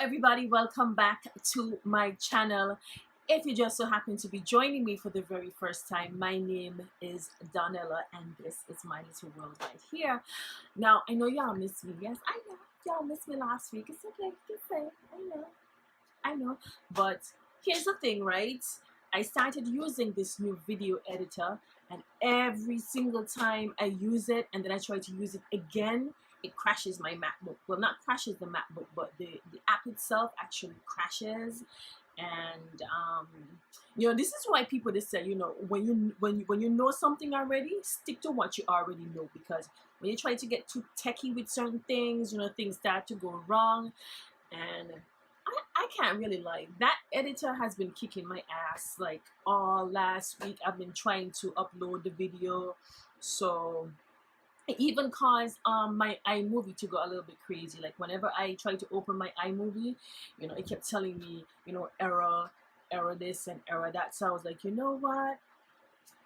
everybody, welcome back to my channel. If you just so happen to be joining me for the very first time, my name is Donella and this is my little world right here. Now, I know y'all missed me. Yes, I know y'all missed me last week. It's okay, you can say, I know. But here's the thing, right? I started using this new video editor, and every single time I use it and then I try to use it again, it crashes my MacBook. Well, not crashes the MacBook, but the app itself actually crashes. And this is why people just say, when you know something already, stick to what you already know, because when you try to get too techie with certain things, things start to go wrong. And I can't really lie, that editor has been kicking my ass like all last week. I've been trying to upload the video, so it even caused my iMovie to go a little bit crazy. Like whenever I try to open my iMovie, it kept telling me, error this and error that. So I was like, you know what,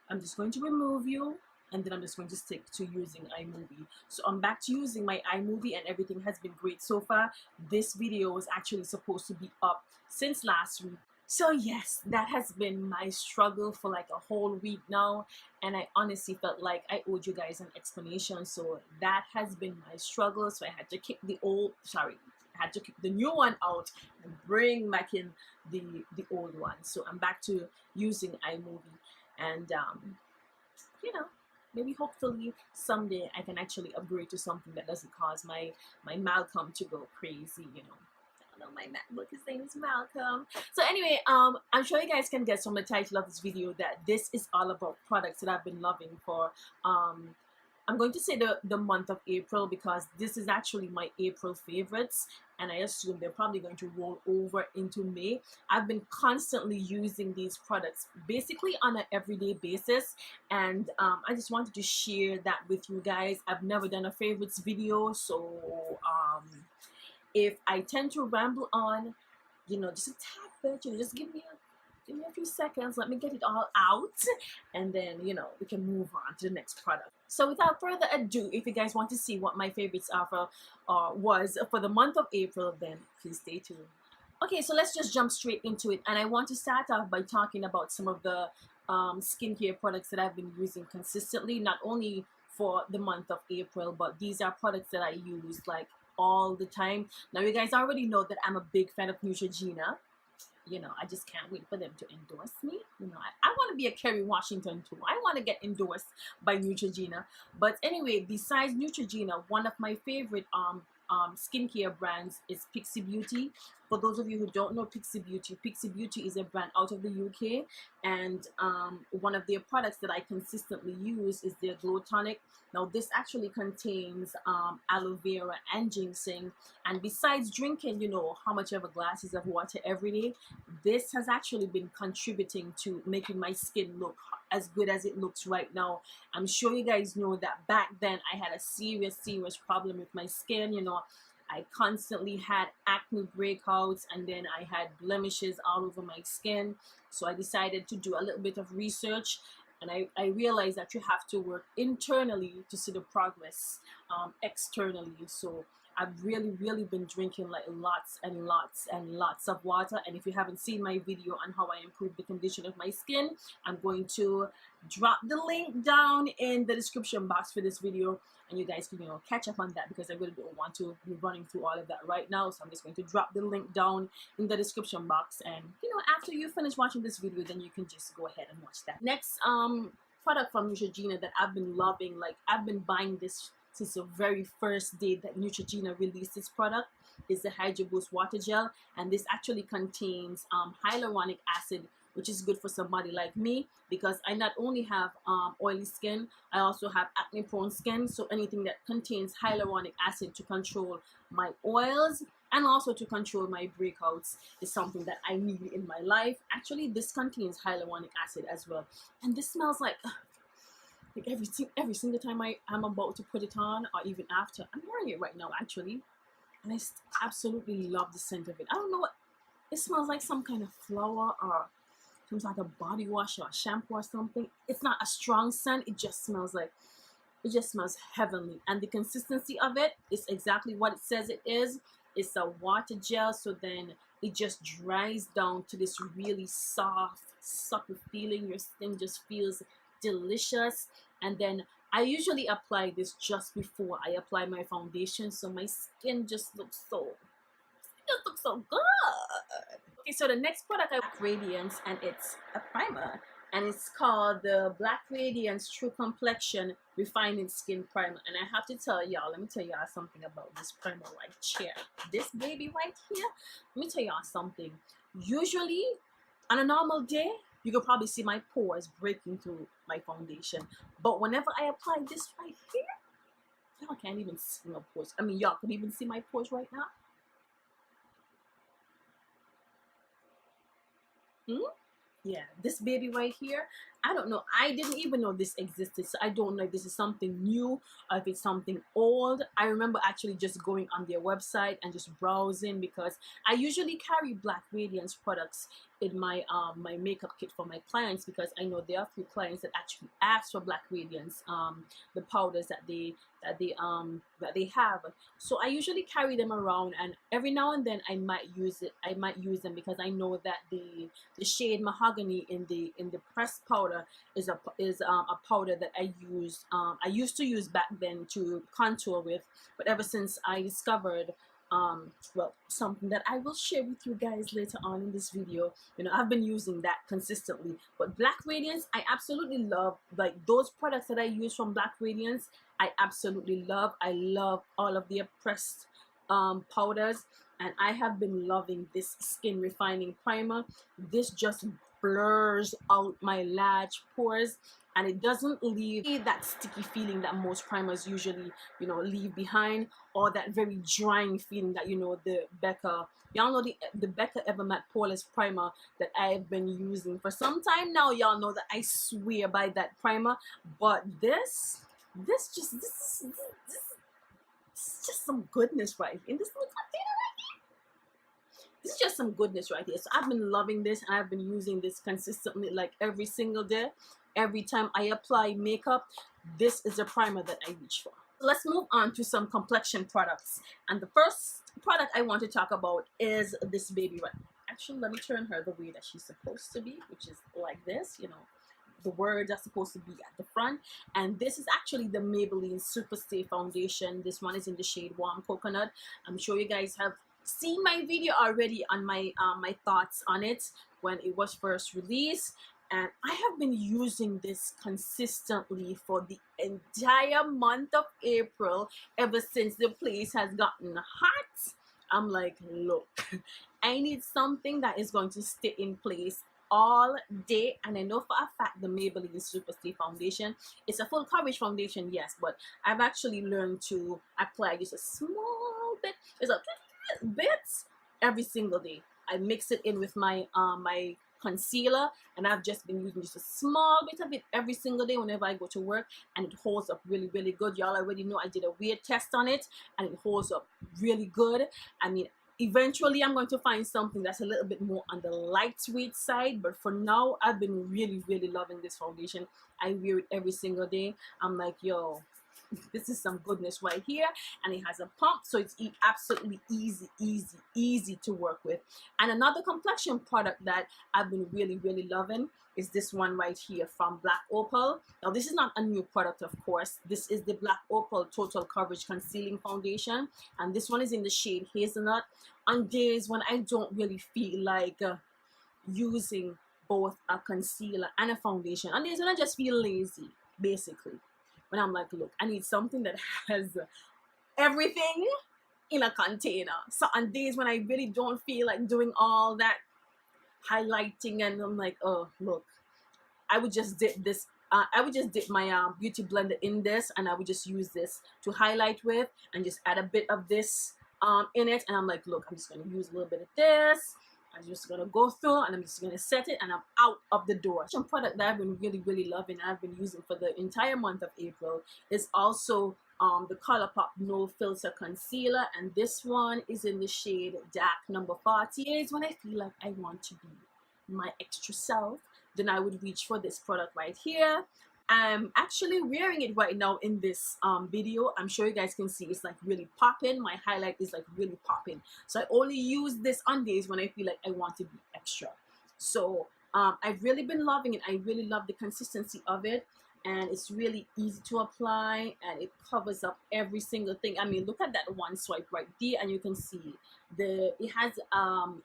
I'm just going to remove you, and then I'm just going to stick to using iMovie. So I'm back to using my iMovie and everything has been great so far. This video was actually supposed to be up since last week. So yes, that has been my struggle for like a whole week now, and I honestly felt like I owed you guys an explanation. So that has been my struggle. So I had to kick the new one out and bring back in the old one. So I'm back to using iMovie, and maybe hopefully someday I can actually upgrade to something that doesn't cause my Malcolm to go crazy. I don't know, my MacBook, his name is Malcolm. So anyway, I'm sure you guys can guess from the title of this video that this is all about products that I've been loving for I'm going to say the month of April, because this is actually my April favorites, and I assume they're probably going to roll over into May. I've been constantly using these products basically on an everyday basis, and I just wanted to share that with you guys. I've never done a favorites video, so if I tend to ramble on, just a tad bit, just give me a few seconds, let me get it all out, and then we can move on to the next product. So without further ado, if you guys want to see what my favorites are was for the month of April, then please stay tuned. Okay, so let's just jump straight into it, and I want to start off by talking about some of the skincare products that I've been using consistently, not only for the month of April, but these are products that I use like all the time. Now you guys already know that I'm a big fan of Neutrogena. I just can't wait for them to endorse me. I want to be a Kerry Washington too. I want to get endorsed by Neutrogena. But anyway, besides Neutrogena, one of my favorite skincare brands is Pixie Beauty. For those of you who don't know Pixie Beauty is a brand out of the UK, and one of their products that I consistently use is their Glow Tonic. Now this actually contains aloe vera and ginseng, and besides drinking how much ever glasses of water every day, this has actually been contributing to making my skin look as good as it looks right now. I'm sure you guys know that back then I had a serious problem with my skin. I constantly had acne breakouts, and then I had blemishes all over my skin. So I decided to do a little bit of research, and I realized that you have to work internally to see the progress externally. So I've really been drinking like lots and lots of water. And if you haven't seen my video on how I improve the condition of my skin, I'm going to drop the link down in the description box for this video, and you guys can catch up on that, because I really don't want to be running through all of that right now. So I'm just going to drop the link down in the description box, and after you finish watching this video, then you can just go ahead and watch that. Next product from Neutrogena that I've been loving, like I've been buying this since the very first day that Neutrogena released this product, is the Hydroboost water gel. And this actually contains hyaluronic acid, which is good for somebody like me, because I not only have oily skin, I also have acne prone skin. So anything that contains hyaluronic acid to control my oils and also to control my breakouts is something that I need in my life. Actually, this contains hyaluronic acid as well, and this smells like every single time I'm about to put it on, or even after. I'm wearing it right now actually, and I absolutely love the scent of it. I don't know what it smells like, some kind of flower or some like a body wash or a shampoo or something. It's not a strong scent, it just smells heavenly, and the consistency of it is exactly what it says it is. it's a water gel, so then it just dries down to this really soft, supple feeling. Your skin just feels delicious. And then I usually apply this just before I apply my foundation, so my skin just looks so good. Okay, so the next product I have Radiance, and it's a primer, and it's called the Black Radiance True Complexion Refining Skin Primer. And I have to tell y'all, let me tell y'all something about this primer right here. This baby right here, let me tell y'all something. Usually, on a normal day, you could probably see my pores breaking through my foundation. But whenever I apply this right here, y'all can't even see my pores. I mean, y'all could even see my pores right now. Yeah, this baby right here, I don't know. I didn't even know this existed, so I don't know if this is something new or if it's something old. I remember actually just going on their website and just browsing, because I usually carry Black Radiance products in my my makeup kit for my clients, because I know there are a few clients that actually ask for Black Radiance, the powders that they have. So I usually carry them around, and every now and then I might use them, because I know that the shade Mahogany in the pressed powder is a powder that I used to use back then to contour with, but ever since I discovered well, something that I will share with you guys later on in this video, you know, I've been using that consistently. But Black Radiance, I absolutely love. Like, those products that I use from Black Radiance, I absolutely love. I love all of the pressed powders, and I have been loving this skin refining primer. This just blurs out my large pores, and it doesn't leave that sticky feeling that most primers usually, you know, leave behind, or that very drying feeling that, you know, the Becca, y'all know the Becca Evermatte Poreless Primer that I've been using for some time now. Y'all know that I swear by that primer. But this is just some goodness right in this little container right here. This is just some goodness right here. So I've been loving this, and I've been using this consistently, like every single day. Every time I apply makeup, this is a primer that I reach for. Let's move on to some complexion products. And the first product I want to talk about is this baby right. Actually, let me turn her the way that she's supposed to be, which is like this, you know. The words are supposed to be at the front, and this is actually the Maybelline Superstay foundation. This one is in the shade Warm Coconut. I'm sure you guys have seen my video already on my my thoughts on it when it was first released, and I have been using this consistently for the entire month of April, ever since the place has gotten hot. I'm like, look, I need something that is going to stay in place all day. And I know for a fact the Maybelline Superstay foundation, it's a full coverage foundation, yes, but I've actually learned to apply just a small bit, just a bit every single day. I mix it in with my my concealer, and I've just been using just a small bit of it every single day whenever I go to work, and it holds up really, really good. Y'all already know I did a weird test on it, and it holds up really good. I mean, eventually I'm going to find something that's a little bit more on the lightweight side, but for now I've been really, really loving this foundation. I wear it every single day. I'm like, yo, this is some goodness right here, and it has a pump, so it's absolutely easy to work with. And another complexion product that I've been really, really loving is this one right here from Black Opal. Now, this is not a new product, of course. This is the Black Opal Total Coverage Concealing Foundation, and this one is in the shade Hazelnut. On days when I don't really feel like using both a concealer and a foundation, on days when I just feel lazy, basically, when I'm like, look, I need something that has everything in a container. So on days when I really don't feel like doing all that highlighting, and I'm like, oh, look, I would just dip this. I would just dip my beauty blender in this, and I would just use this to highlight with, and just add a bit of this in it. And I'm like, look, I'm just going to use a little bit of this. I'm just going to go through, and I'm just going to set it, and I'm out of the door. Some product that I've been really, really loving, I've been using for the entire month of April, is also the Colourpop No Filter Concealer, and this one is in the shade Dark Number 40. Is when I feel like I want to be my extra self, then I would reach for this product right here. I'm actually wearing it right now in this video. I'm sure you guys can see it's like really popping. My highlight is like really popping. So I only use this on days when I feel like I want to be extra. So I've really been loving it. I really love the consistency of it, and it's really easy to apply, and it covers up every single thing. I mean, look at that one swipe right there, and you can see it has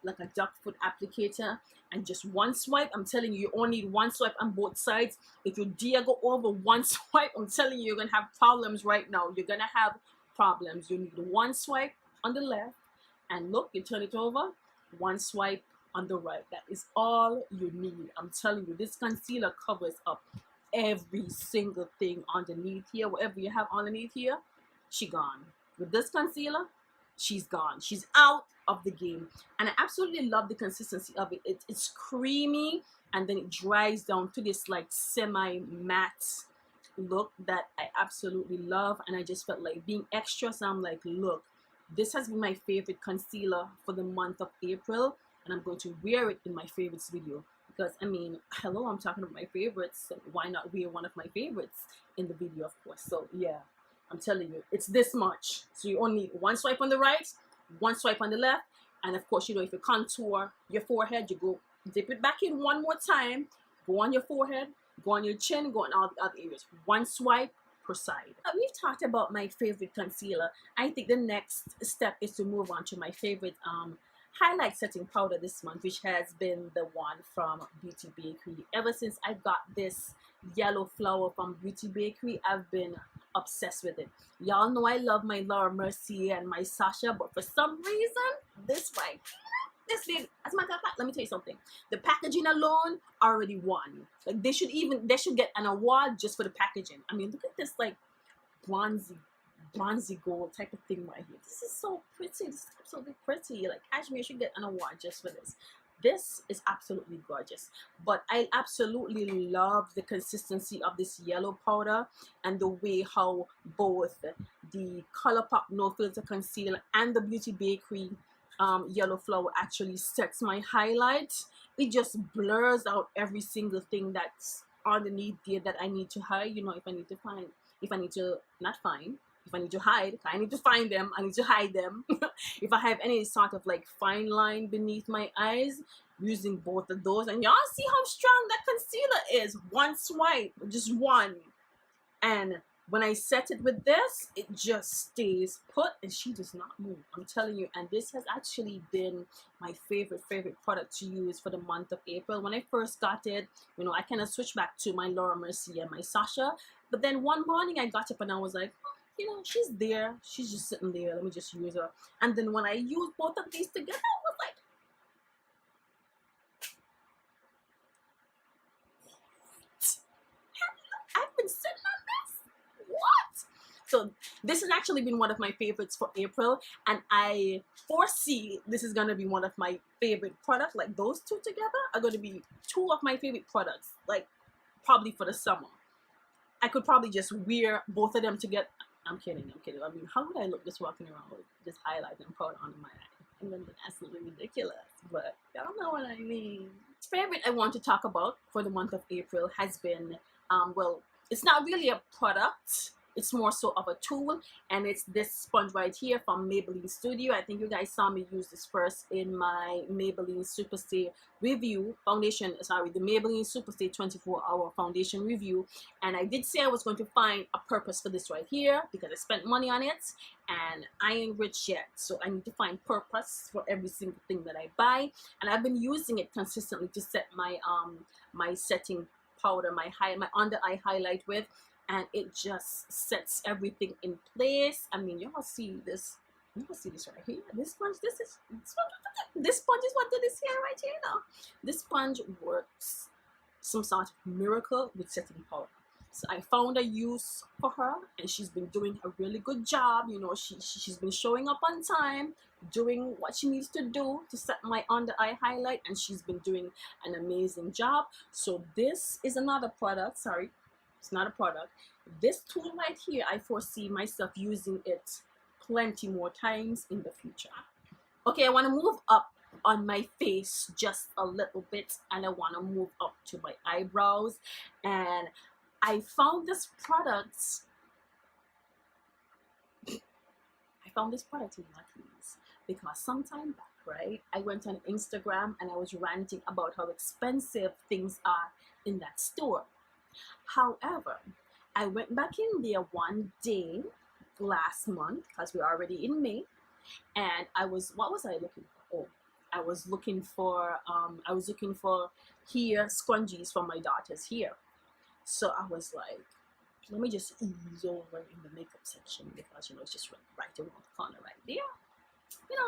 like a duck foot applicator, and just one swipe. I'm telling you, you only need one swipe on both sides. If you dare go over one swipe, I'm telling you, you're gonna have problems right now. You're gonna have problems. You need one swipe on the left, and look, you turn it over, one swipe on the right. That is all you need. I'm telling you, this concealer covers up every single thing underneath here. Whatever you have underneath here, she gone. With this concealer, she's gone. She's out of the game. And I absolutely love the consistency of it. It's creamy, and then it dries down to this like semi-matte look that I absolutely love. And I just felt like being extra, so I'm like, look, this has been my favorite concealer for the month of April, and I'm going to wear it in my favorites video. Because, I mean, hello, I'm talking about my favorites, so why not wear one of my favorites in the video, of course. So, yeah, I'm telling you, it's this much. So you only need one swipe on the right, one swipe on the left, and of course, you know, if you contour your forehead, you go dip it back in one more time, go on your forehead, go on your chin, go on all the other areas. One swipe per side. We've talked about my favorite concealer. I think the next step is to move on to my favorite highlight setting powder this month, which has been the one from Beauty Bakerie. Ever since I got this Yellow Flour from Beauty Bakerie, I've been obsessed with it. Y'all know I love my Laura Mercier and my Sasha, but for some reason, this one, this did. As a matter of fact, let me tell you something. The packaging alone already won. Like they should get an award just for the packaging. I mean, look at this like bronzy gold type of thing right here. This is so pretty. This is absolutely pretty. Like Cashmere should get an award just for this. This is absolutely gorgeous. But I absolutely love the consistency of this yellow powder and the way how both the Colourpop No Filter Concealer and the Beauty Bakerie Yellow Flour actually sets my highlights. It just blurs out every single thing that's underneath there that I need to hide. You know, if I need to find, if I need to not find, if I need to hide, I need to find them, I need to hide them. If I have any sort of like fine line beneath my eyes, using both of those, and y'all see how strong that concealer is. One swipe, just one. And when I set it with this, it just stays put and she does not move. I'm telling you, and this has actually been my favorite product to use for the month of April. When I first got it, you know, I kind of switched back to my Laura Mercier and my Sasha. But then one morning I got up and I was like, you know, she's there. She's just sitting there. Let me just use her. And then when I used both of these together, I was like, I've been sitting on this? What? So this has actually been one of my favorites for April. And I foresee this is going to be one of my favorite products. Like those two together are going to be two of my favorite products. Like probably for the summer. I could probably just wear both of them together. I'm kidding. I mean, how would I look just walking around with this highlight and powder under my eye? I'm gonna look absolutely ridiculous, but y'all know what I mean. The favorite I want to talk about for the month of April has been, well, it's not really a product. It's more so of a tool, and it's this sponge right here from Maybelline Studio. I think you guys saw me use this first in my Maybelline Superstay review foundation. Sorry, the Maybelline Superstay 24-hour foundation review. And I did say I was going to find a purpose for this right here because I spent money on it, and I ain't rich yet. So I need to find purpose for every single thing that I buy, and I've been using it consistently to set my my setting powder, my under eye highlight with. And it just sets everything in place. I mean, y'all see this. Y'all see this right here. This sponge. This sponge is what did this here right here now. This sponge works some sort of miracle with setting powder. So I found a use for her, and she's been doing a really good job. You know, she's been showing up on time, doing what she needs to do to set my under eye highlight, and she's been doing an amazing job. So this is another product. Sorry. It's not a product. This tool right here, I foresee myself using it plenty more times in the future. Okay, I want to move up on my face just a little bit, and I want to move up to my eyebrows. And I found this product. I found this product in Lucky's because sometime back, right, I went on Instagram and I was ranting about how expensive things are in that store. However, I went back in there one day last month because we're already in May, and what was I looking for? Oh, I was looking for hair scrunchies for my daughter's hair. So I was like, let me just ease over in the makeup section because it's just right around the corner right there.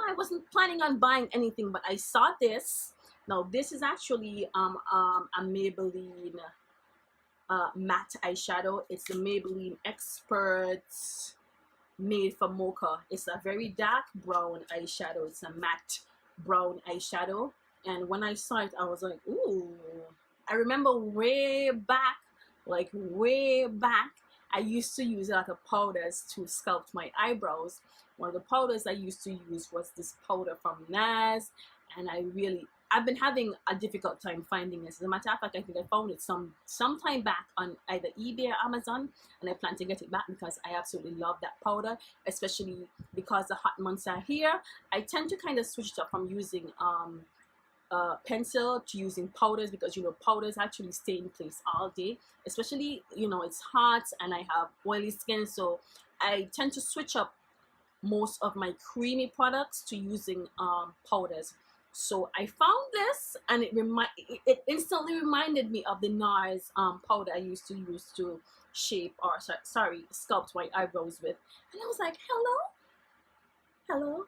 I wasn't planning on buying anything, but I saw this. Now this is actually a Maybelline matte eyeshadow. It's the Maybelline Experts made for mocha. It's a very dark brown eyeshadow. It's a matte brown eyeshadow, and when I saw it, I was like, ooh. I remember way back, I used to use it like a powders to sculpt my eyebrows. One of the powders I used to use was this powder from NARS, and I've been having a difficult time finding this. As a matter of fact, I think I found it some time back on either eBay or Amazon, and I plan to get it back because I absolutely love that powder, especially because the hot months are here. I tend to kind of switch it up from using pencil to using powders because powders actually stay in place all day, especially it's hot and I have oily skin, so I tend to switch up most of my creamy products to using powders. So I found this, and it instantly reminded me of the NARS powder I used to use to sculpt my eyebrows with, and I was like, hello,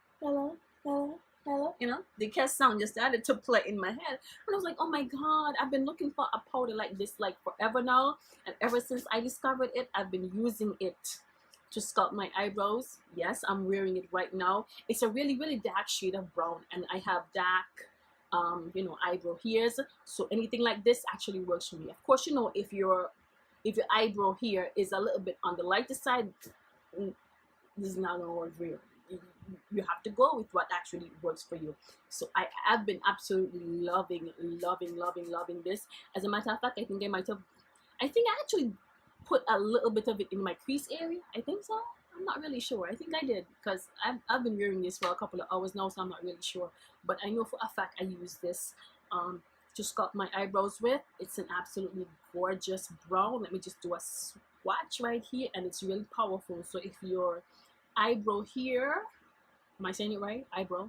the cat sound just started to play in my head, and I was like, oh my god, I've been looking for a powder like this like forever now, and ever since I discovered it, I've been using it to sculpt my eyebrows. Yes, I'm wearing it right now. It's a really dark shade of brown, and I have dark eyebrow hairs, so anything like this actually works for me. Of course, if your eyebrow hair is a little bit on the lighter side, this is not gonna work for you. You have to go with what actually works for you. So I have been absolutely loving this. As a matter of fact, I think I actually put a little bit of it in my crease area. I think so. I'm not really sure. I think I did because I've been wearing this for a couple of hours now, so I'm not really sure. But I know for a fact I use this to sculpt my eyebrows with. It's an absolutely gorgeous brown. Let me just do a swatch right here, and it's really powerful. So if your eyebrow here, am I saying it right? Eyebrow.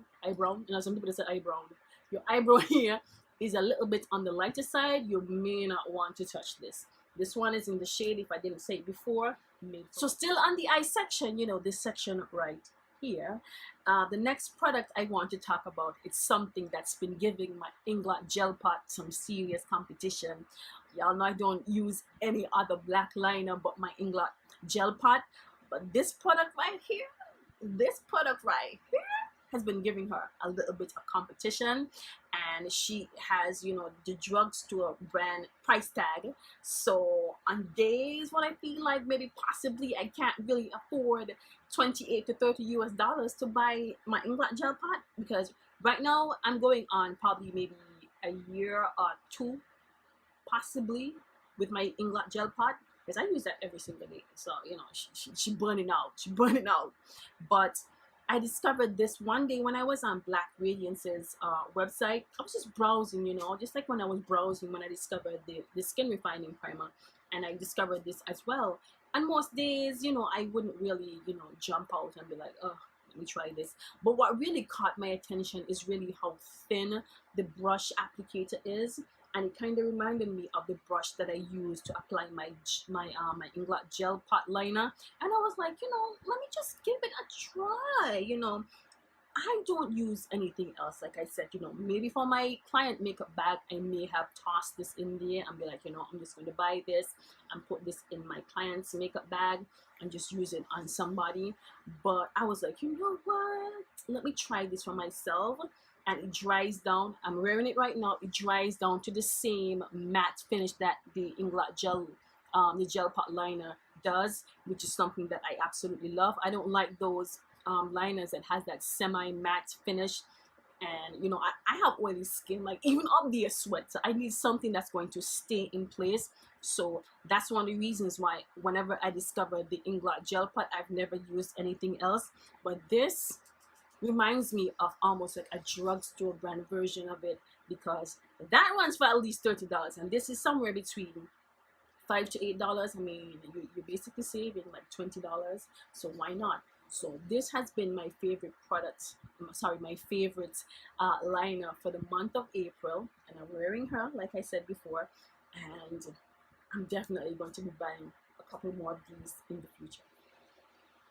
Some people say eyebrow. Your eyebrow here is a little bit on the lighter side, you may not want to touch this. This one is in the shade, if I didn't say it before. So still on the eye section, this section right here. The next product I want to talk about, it's something that's been giving my Inglot gel pot some serious competition. Y'all know I don't use any other black liner but my Inglot gel pot. But this product right here, has been giving her a little bit of competition, and she has the drugstore brand price tag. So on days when I feel like maybe possibly I can't really afford $28 to $30 to buy my Inglot gel pot, because right now I'm going on probably maybe a year or two possibly with my Inglot gel pot, because I use that every single day. So she burning out. But I discovered this one day when I was on Black Radiance's website. I was just browsing, just like when I was browsing when I discovered the skin refining primer, and I discovered this as well. And most days, I wouldn't really, jump out and be like, oh, let me try this. But what really caught my attention is really how thin the brush applicator is. And it kind of reminded me of the brush that I use to apply my Inglot gel pot liner. And I was like, let me just give it a try. I don't use anything else. Like I said, maybe for my client makeup bag, I may have tossed this in there and be like, I'm just going to buy this and put this in my client's makeup bag and just use it on somebody. But I was like, you know what? Let me try this for myself. And it dries down. I'm wearing it right now. It dries down to the same matte finish that the Inglot gel, the gel pot liner does, which is something that I absolutely love. I don't like those liners that has that semi-matte finish. And I have oily skin, like even up there sweat. So I need something that's going to stay in place. So that's one of the reasons why whenever I discovered the Inglot gel pot, I've never used anything else. But this reminds me of almost like a drugstore brand version of it, because that one's for at least $30, and this is somewhere between $5 to $8. I mean, you're basically saving like $20, so why not? So this has been my favorite product, sorry, my favorite liner for the month of April, and I'm wearing her like I said before, and I'm definitely going to be buying a couple more of these in the future.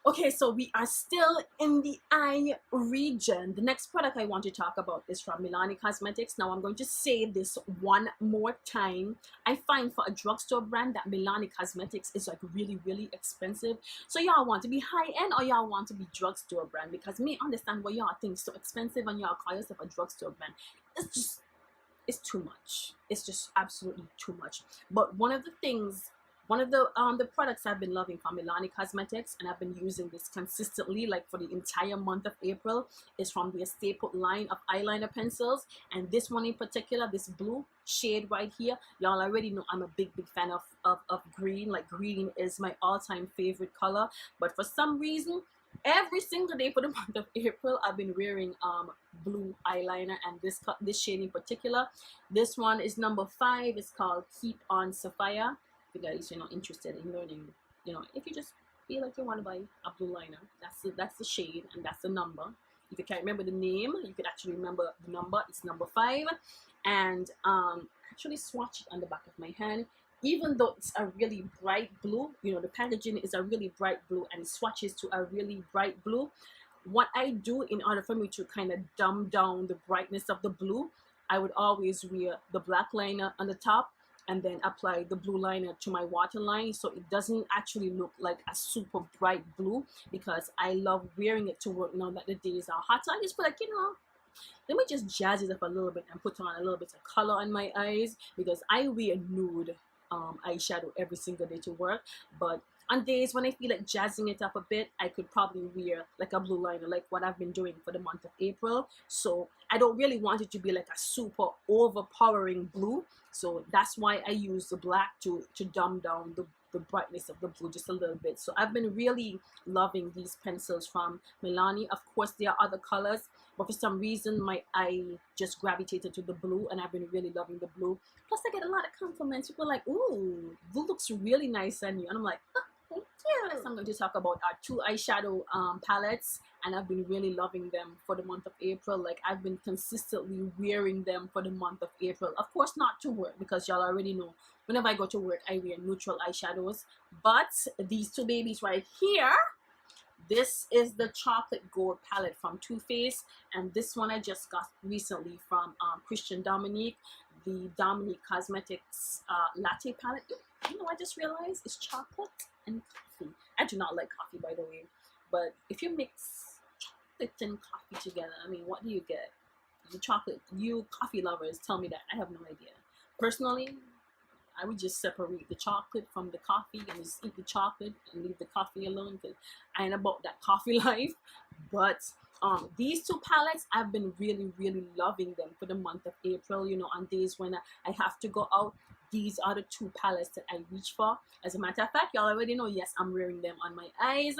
Okay, so we are still in the eye region. The next product I want to talk about is from Milani Cosmetics. Now I'm going to say this one more time. I find for a drugstore brand that Milani Cosmetics is like really, really expensive. So y'all want to be high-end or y'all want to be drugstore brand? Because me understand why y'all think so expensive and y'all call yourself a drugstore brand. It's too much. It's just absolutely too much. But one of the products I've been loving from Milani Cosmetics, and I've been using this consistently like for the entire month of April, is from their staple line of eyeliner pencils. And this one in particular, this blue shade right here, y'all already know I'm a big fan of green. Like green is my all-time favorite color, but for some reason every single day for the month of April I've been wearing blue eyeliner, and this shade in particular, this one is number 5. It's called Keep On Sapphire. If you guys, interested in learning, if you just feel like you want to buy a blue liner, that's the shade and that's the number. If you can't remember the name, you can actually remember the number. It's number 5, and actually swatch it on the back of my hand. Even though it's a really bright blue, the packaging is a really bright blue and it swatches to a really bright blue. What I do in order for me to kind of dumb down the brightness of the blue, I would always wear the black liner on the top and then apply the blue liner to my waterline, so it doesn't actually look like a super bright blue, because I love wearing it to work now that the days are hot. So I just feel like, let me just jazz it up a little bit and put on a little bit of color on my eyes, because I wear nude eyeshadow every single day to work. But on days when I feel like jazzing it up a bit, I could probably wear like a blue liner, like what I've been doing for the month of April. So I don't really want it to be like a super overpowering blue. So that's why I use the black to dumb down the brightness of the blue just a little bit. So I've been really loving these pencils from Milani. Of course, there are other colors, but for some reason my eye just gravitated to the blue, and I've been really loving the blue. Plus I get a lot of compliments. People are like, ooh, blue looks really nice on you, and I'm like, oh, thank you. Next I'm going to talk about our 2 eyeshadow palettes, and I've been really loving them for the month of April. Like I've been consistently wearing them for the month of April. Of course not to work, because y'all already know whenever I go to work I wear neutral eyeshadows. But these 2 babies right here, this is the chocolate gold palette from Too Faced, and this one I just got recently from Christian Dominique, the Dominique Cosmetics latte palette. I just realized it's chocolate and coffee. I do not like coffee, by the way, but if you mix chocolate and coffee together, I mean, what do you get? You coffee lovers, tell me that. I have no idea. Personally, I would just separate the chocolate from the coffee and just eat the chocolate and leave the coffee alone, because I ain't about that coffee life. But these 2 palettes, I've been really, really loving them for the month of April. On days when I have to go out, these are the 2 palettes that I reach for. As a matter of fact, y'all already know, yes, I'm wearing them on my eyes.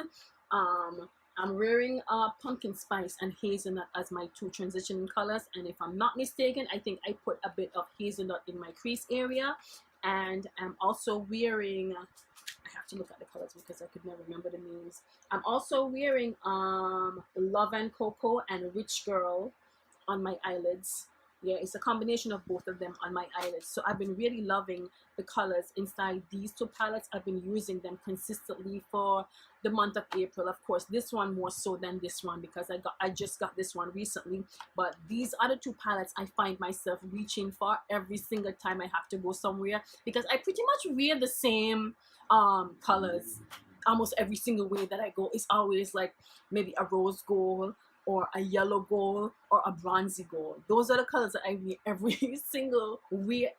I'm wearing Pumpkin Spice and Hazelnut as my 2 transitioning colors, and if I'm not mistaken, I think I put a bit of Hazelnut in my crease area. And I'm also wearing, I have to look at the colors because I could never remember the names. I'm also wearing Love and Cocoa and Rich Girl on my eyelids. Yeah, it's a combination of both of them on my eyelids. So I've been really loving the colors inside these 2 palettes. I've been using them consistently for the month of April. Of course, this one more so than this one, because I just got this one recently. But these are the 2 palettes I find myself reaching for every single time I have to go somewhere, because I pretty much wear the same colors almost every single way that I go. It's always like maybe a rose gold or a yellow gold or a bronzy gold. Those are the colors that I wear every single way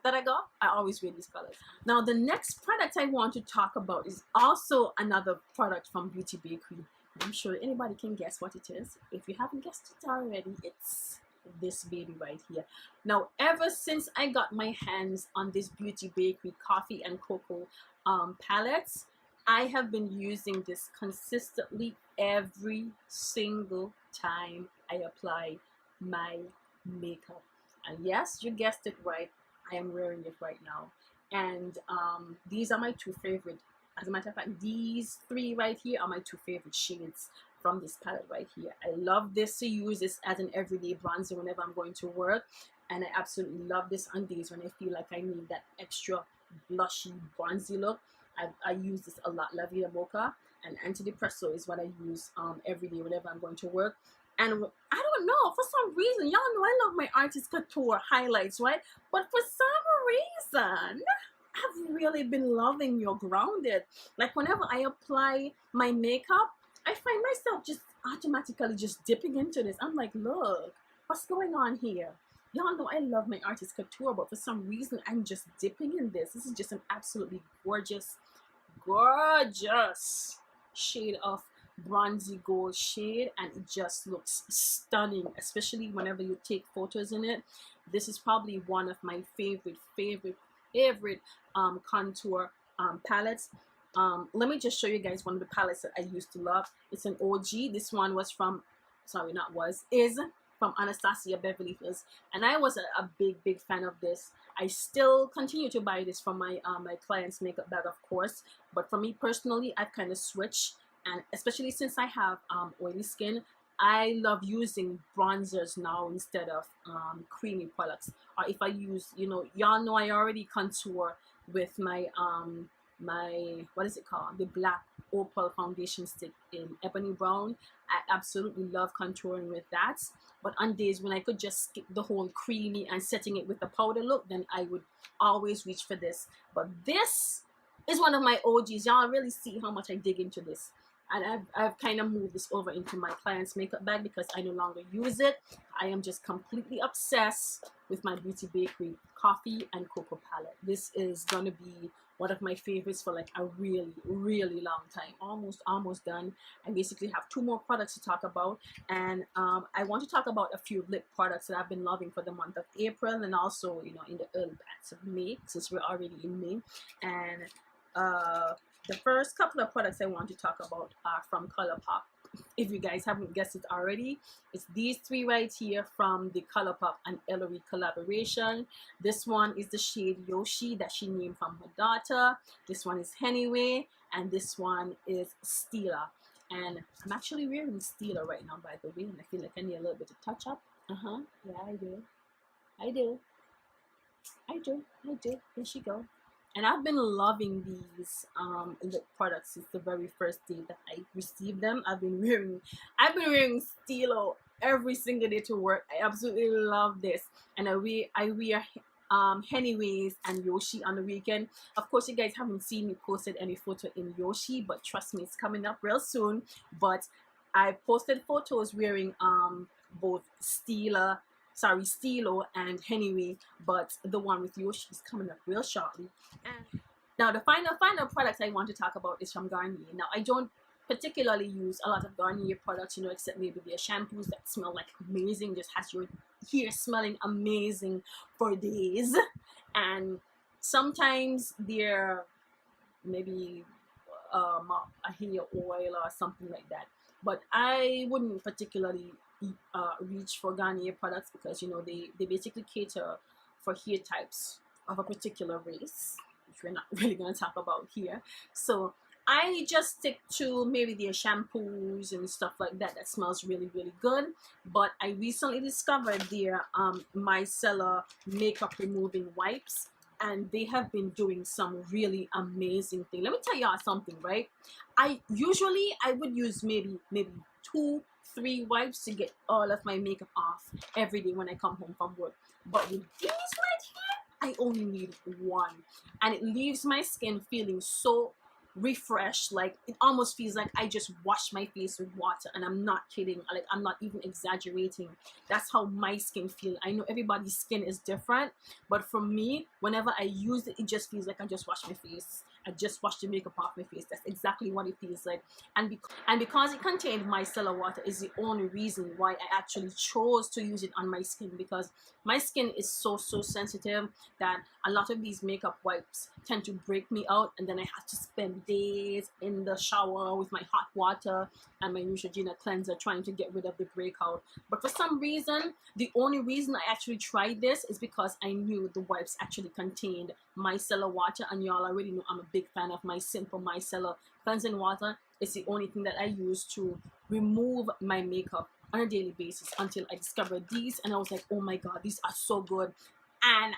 that I go. I always wear these colors. Now the next product I want to talk about is also another product from Beauty Bakerie. I'm sure anybody can guess what it is. If you haven't guessed it already, it's this baby right here. Now, ever since I got my hands on this Beauty Bakerie coffee and cocoa palettes, I have been using this consistently every single time I apply my makeup. And yes, you guessed it right, I am wearing it right now. And these are my two favorite. As a matter of fact, these three right here are my two favorite shades from this palette right here. I love this to use this as an everyday bronzer whenever I'm going to work, and I absolutely love this on days when I feel like I need that extra blushy bronzy look. I use this a lot. La Vida Mocha and Antidepresso is what I use every day whenever I'm going to work. And I don't know, for some reason, y'all know I love my Artist Couture highlights, right? But for some reason, I've really been loving your Grounded. Like whenever I apply my makeup, I find myself just automatically just dipping into this. I'm like, look, what's going on here? Y'all know I love my Artist Couture, but for some reason, I'm just dipping in this. This is just an absolutely gorgeous, gorgeous shade of bronzy gold shade, and it just looks stunning, especially whenever you take photos in it. This is probably one of my favorite contour palettes. Let me just show you guys one of the palettes that I used to love. It's an OG. This one was from, sorry, not was, is from Anastasia Beverly Hills, and I was a big fan of this. I still continue to buy this from my my clients' makeup bag, of course, but for me personally, I've kind of switched. And especially since I have oily skin, I love using bronzers now instead of creamy products. Or if I use, you know, y'all know I already contour with my my, what is it called, the black Opal foundation stick in ebony brown. I absolutely love contouring with that. But on days when I could just skip the whole creamy and setting it with the powder look, then I would always reach for this. But this is one of my OGs. Y'all really see how much I dig into this. And I've kind of moved this over into my client's makeup bag because I no longer use it. I am just completely obsessed with my Beauty Bakerie coffee and cocoa palette. This is gonna be one of my favorites for like a really long time. Almost done. I basically have two more products to talk about, and I want to talk about a few lip products that I've been loving for the month of April, and also, you know, in the early parts of May, since we're already in May. And the first couple of products I want to talk about are from Colourpop. If you guys haven't guessed it already, it's these three right here from the Colourpop and Ellery collaboration. This one is the shade Yoshi that she named from her daughter. This one is Anyway, and this one is Stila. And I'm actually wearing Stila right now, by the way, and I feel like I need a little bit of touch up. Yeah, I do. Here she go. And I've been loving these lip products since the very first day that I received them. I've been wearing Stilo every single day to work. I absolutely love this, and I wear Anyways and Yoshi on the weekend. Of course, you guys haven't seen me posted any photo in Yoshi, but trust me, it's coming up real soon. But I posted photos wearing both Stilo and Anyway, but the one with Yoshi is coming up real shortly. And now the final product I want to talk about is from Garnier. Now, I don't particularly use a lot of Garnier products, you know, except maybe their shampoos that smell like amazing, just has your hair smelling amazing for days. And sometimes they're maybe a hair oil or something like that. But I wouldn't particularly reach for Garnier products because, you know, they basically cater for hair types of a particular race, which we're not really going to talk about here. So I just stick to maybe their shampoos and stuff like that that smells really good. But I recently discovered their micellar makeup removing wipes, and they have been doing some really amazing things. Let me tell y'all something, right? I would use maybe 2-3 wipes to get all of my makeup off every day when I come home from work. But with these right here, I only need one, and it leaves my skin feeling so refreshed. Like, it almost feels like I just washed my face with water, and I'm not kidding. Like, I'm not even exaggerating. That's how my skin feels. I know everybody's skin is different, but for me, whenever I use it, it just feels like I just washed my face. I just washed the makeup off my face. That's exactly what it feels like. And because it contained micellar water is the only reason why I actually chose to use it on my skin, because my skin is so sensitive that a lot of these makeup wipes tend to break me out, and then I have to spend days in the shower with my hot water and my Neutrogena cleanser trying to get rid of the breakout. But for some reason, the only reason I actually tried this is because I knew the wipes actually contained micellar water, and y'all already know I'm a big fan of my simple micellar cleansing water. It's the only thing that I use to remove my makeup on a daily basis until I discovered these, and I was like, oh my god, these are so good. And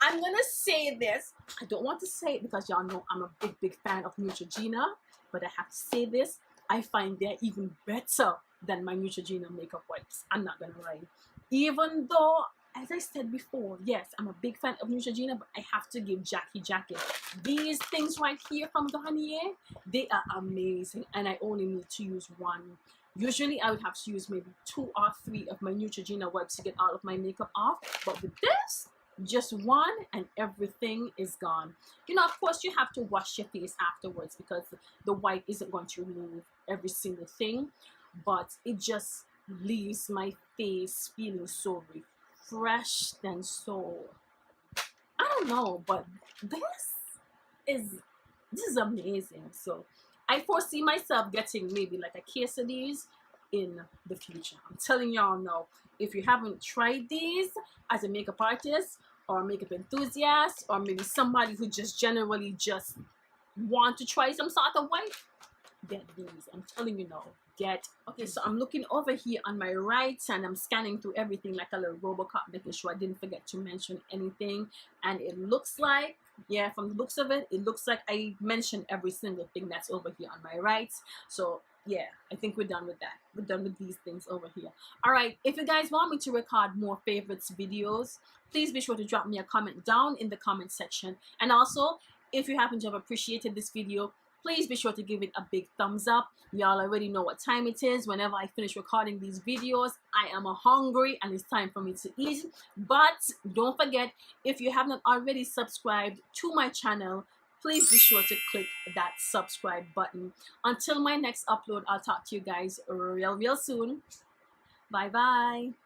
I'm gonna say this, I don't want to say it because y'all know I'm a big fan of Neutrogena, but I have to say this, I find they're even better than my Neutrogena makeup wipes. I'm not gonna lie. Even though, as I said before, yes, I'm a big fan of Neutrogena, but I have to give Jackie these things right here from Garnier. They are amazing, and I only need to use one. Usually I would have to use maybe 2 or 3 of my Neutrogena wipes to get all of my makeup off, but with this, just one and everything is gone. You know, of course you have to wash your face afterwards because the wipe isn't going to remove every single thing, but it just leaves my face feeling so refreshed and so, I don't know, but this is amazing. So I foresee myself getting maybe like a case of these in the future. I'm telling y'all now, if you haven't tried these as a makeup artist or makeup enthusiast, or maybe somebody who just generally just want to try some sort of wipe, get these. I'm telling you now, get. Okay, so I'm looking over here on my right and I'm scanning through everything like a little Robocop, making sure I didn't forget to mention anything. And it looks like, yeah, from the looks of it, it looks like I mentioned every single thing that's over here on my right. So yeah, I think we're done with that. We're done with these things over here. All right, if you guys want me to record more favorites videos, please be sure to drop me a comment down in the comment section. And also, if you happen to have appreciated this video, please be sure to give it a big thumbs up. Y'all already know what time it is. Whenever I finish recording these videos, I am hungry and it's time for me to eat. But don't forget, if you have not already subscribed to my channel, please be sure to click that subscribe button. Until my next upload, I'll talk to you guys real soon. Bye bye.